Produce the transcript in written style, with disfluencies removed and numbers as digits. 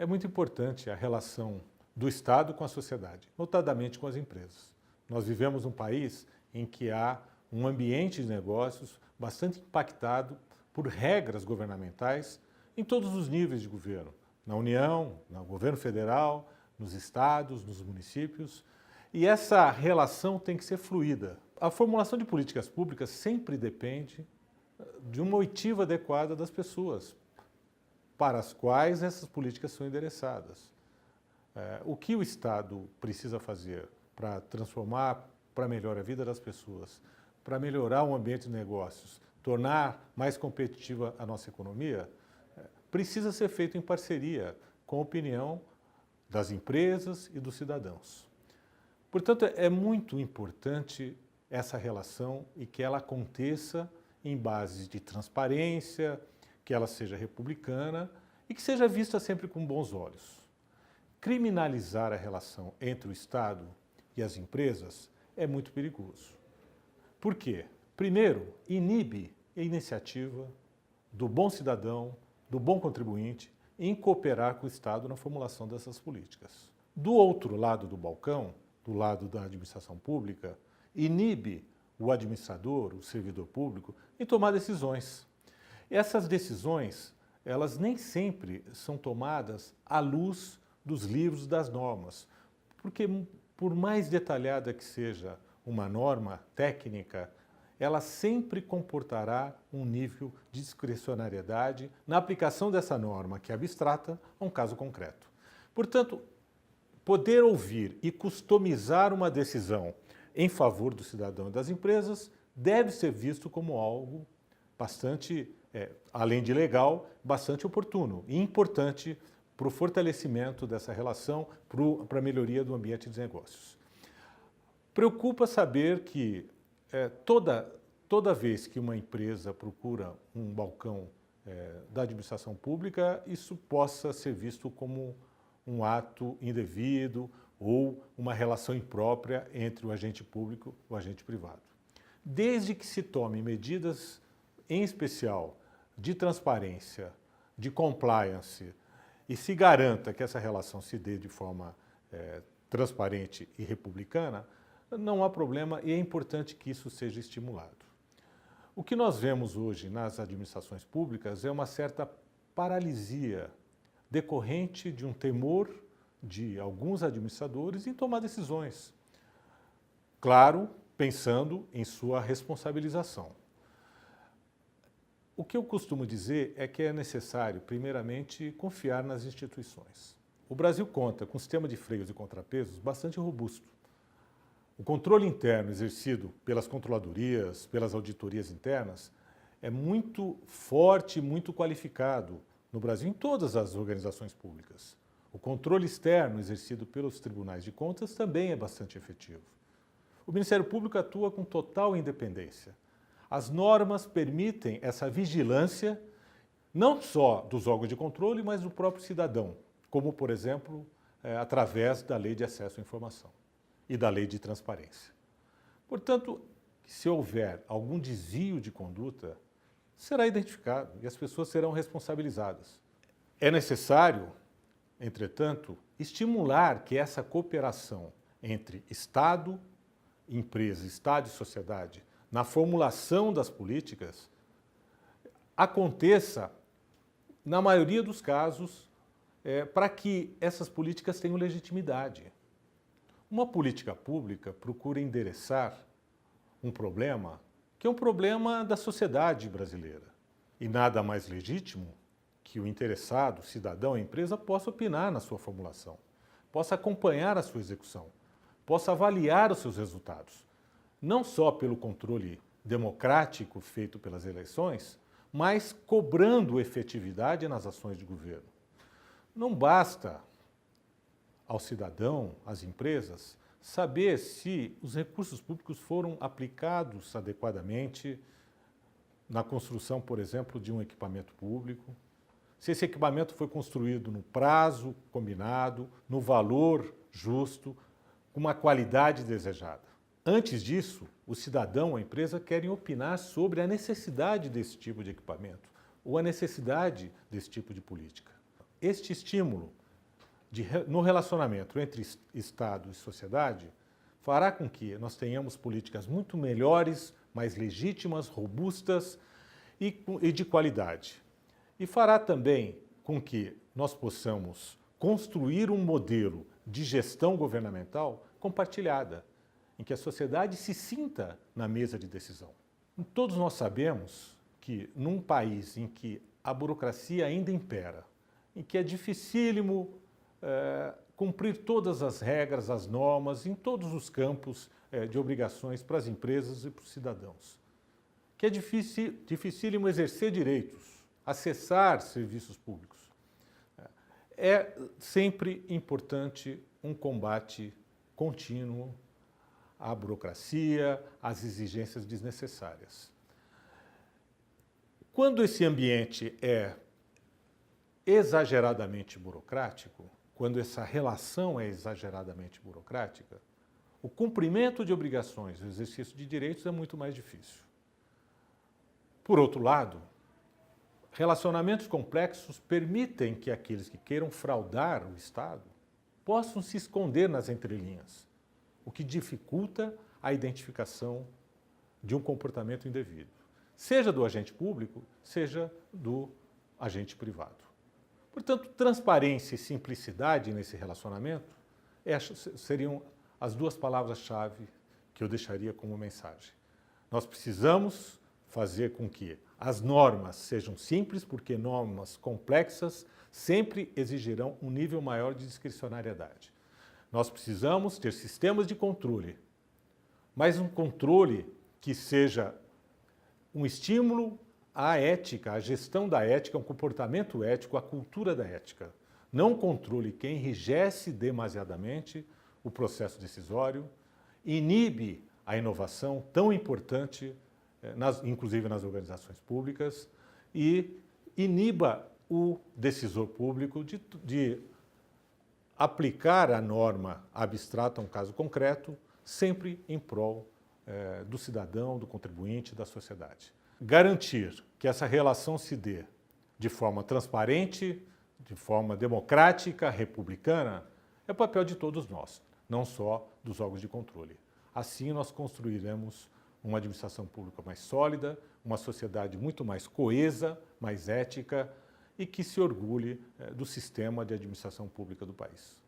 É muito importante a relação do Estado com a sociedade, notadamente com as empresas. Nós vivemos um país em que há um ambiente de negócios bastante impactado por regras governamentais em todos os níveis de governo, na União, no governo federal, nos estados, nos municípios, e essa relação tem que ser fluida. A formulação de políticas públicas sempre depende de uma oitiva adequada das pessoas, para as quais essas políticas são endereçadas. O que o Estado precisa fazer para transformar, para melhorar a vida das pessoas, para melhorar o ambiente de negócios, tornar mais competitiva a nossa economia, precisa ser feito em parceria com a opinião das empresas e dos cidadãos. Portanto, é muito importante essa relação e que ela aconteça em bases de transparência, que ela seja republicana e que seja vista sempre com bons olhos. Criminalizar a relação entre o Estado e as empresas é muito perigoso. Por quê? Primeiro, inibe a iniciativa do bom cidadão, do bom contribuinte, em cooperar com o Estado na formulação dessas políticas. Do outro lado do balcão, do lado da administração pública, inibe o administrador, o servidor público, em tomar decisões. Essas decisões, elas nem sempre são tomadas à luz dos livros das normas, porque por mais detalhada que seja uma norma técnica, ela sempre comportará um nível de discricionariedade na aplicação dessa norma, que é abstrata, a um caso concreto. Portanto, poder ouvir e customizar uma decisão em favor do cidadão e das empresas deve ser visto como algo bastante, além de legal, bastante oportuno e importante para o fortalecimento dessa relação, para a melhoria do ambiente de negócios. Preocupa saber que toda vez que uma empresa procura um balcão da administração pública, isso possa ser visto como um ato indevido ou uma relação imprópria entre o agente público e o agente privado. Desde que se tome medidas, em especial, de transparência, de compliance, e se garanta que essa relação se dê de forma transparente e republicana, não há problema e é importante que isso seja estimulado. O que nós vemos hoje nas administrações públicas é uma certa paralisia decorrente de um temor de alguns administradores em tomar decisões. Claro, pensando em sua responsabilização. O que eu costumo dizer é que é necessário, primeiramente, confiar nas instituições. O Brasil conta com um sistema de freios e contrapesos bastante robusto. O controle interno exercido pelas controladorias, pelas auditorias internas, é muito forte e muito qualificado no Brasil, em todas as organizações públicas. O controle externo exercido pelos tribunais de contas também é bastante efetivo. O Ministério Público atua com total independência. As normas permitem essa vigilância, não só dos órgãos de controle, mas do próprio cidadão, como, por exemplo, através da Lei de Acesso à Informação e da Lei de Transparência. Portanto, se houver algum desvio de conduta, será identificado e as pessoas serão responsabilizadas. É necessário, entretanto, estimular que essa cooperação entre Estado, empresa, Estado e sociedade, na formulação das políticas, aconteça, na maioria dos casos, para que essas políticas tenham legitimidade. Uma política pública procura endereçar um problema que é um problema da sociedade brasileira. E nada mais legítimo que o interessado, o cidadão, a empresa, possa opinar na sua formulação, possa acompanhar a sua execução, possa avaliar os seus resultados, não só pelo controle democrático feito pelas eleições, mas cobrando efetividade nas ações de governo. Não basta ao cidadão, às empresas, saber se os recursos públicos foram aplicados adequadamente na construção, por exemplo, de um equipamento público, se esse equipamento foi construído no prazo combinado, no valor justo, com uma qualidade desejada. Antes disso, o cidadão, a empresa, querem opinar sobre a necessidade desse tipo de equipamento ou a necessidade desse tipo de política. Este estímulo no relacionamento entre Estado e sociedade fará com que nós tenhamos políticas muito melhores, mais legítimas, robustas e de qualidade. E fará também com que nós possamos construir um modelo de gestão governamental compartilhada, em que a sociedade se sinta na mesa de decisão. Todos nós sabemos que num país em que a burocracia ainda impera, em que é dificílimo cumprir todas as regras, as normas, em todos os campos de obrigações para as empresas e para os cidadãos, que é dificílimo exercer direitos, acessar serviços públicos. É sempre importante um combate contínuo à burocracia, às exigências desnecessárias. Quando esse ambiente é exageradamente burocrático, quando essa relação é exageradamente burocrática, o cumprimento de obrigações, o exercício de direitos é muito mais difícil. Por outro lado, relacionamentos complexos permitem que aqueles que queiram fraudar o Estado possam se esconder nas entrelinhas, o que dificulta a identificação de um comportamento indevido, seja do agente público, seja do agente privado. Portanto, transparência e simplicidade nesse relacionamento seriam as duas palavras-chave que eu deixaria como mensagem. Nós precisamos fazer com que as normas sejam simples, porque normas complexas sempre exigirão um nível maior de discricionariedade. Nós precisamos ter sistemas de controle, mas um controle que seja um estímulo à ética, à gestão da ética, um comportamento ético, a cultura da ética. Não um controle que enrijece demasiadamente o processo decisório, inibe a inovação tão importante, inclusive nas organizações públicas, e iniba o decisor público de aplicar a norma abstrata a um caso concreto, sempre em prol do cidadão, do contribuinte, da sociedade. Garantir que essa relação se dê de forma transparente, de forma democrática, republicana, é papel de todos nós, não só dos órgãos de controle. Assim nós construiremos uma administração pública mais sólida, uma sociedade muito mais coesa, mais ética e que se orgulhe do sistema de administração pública do país.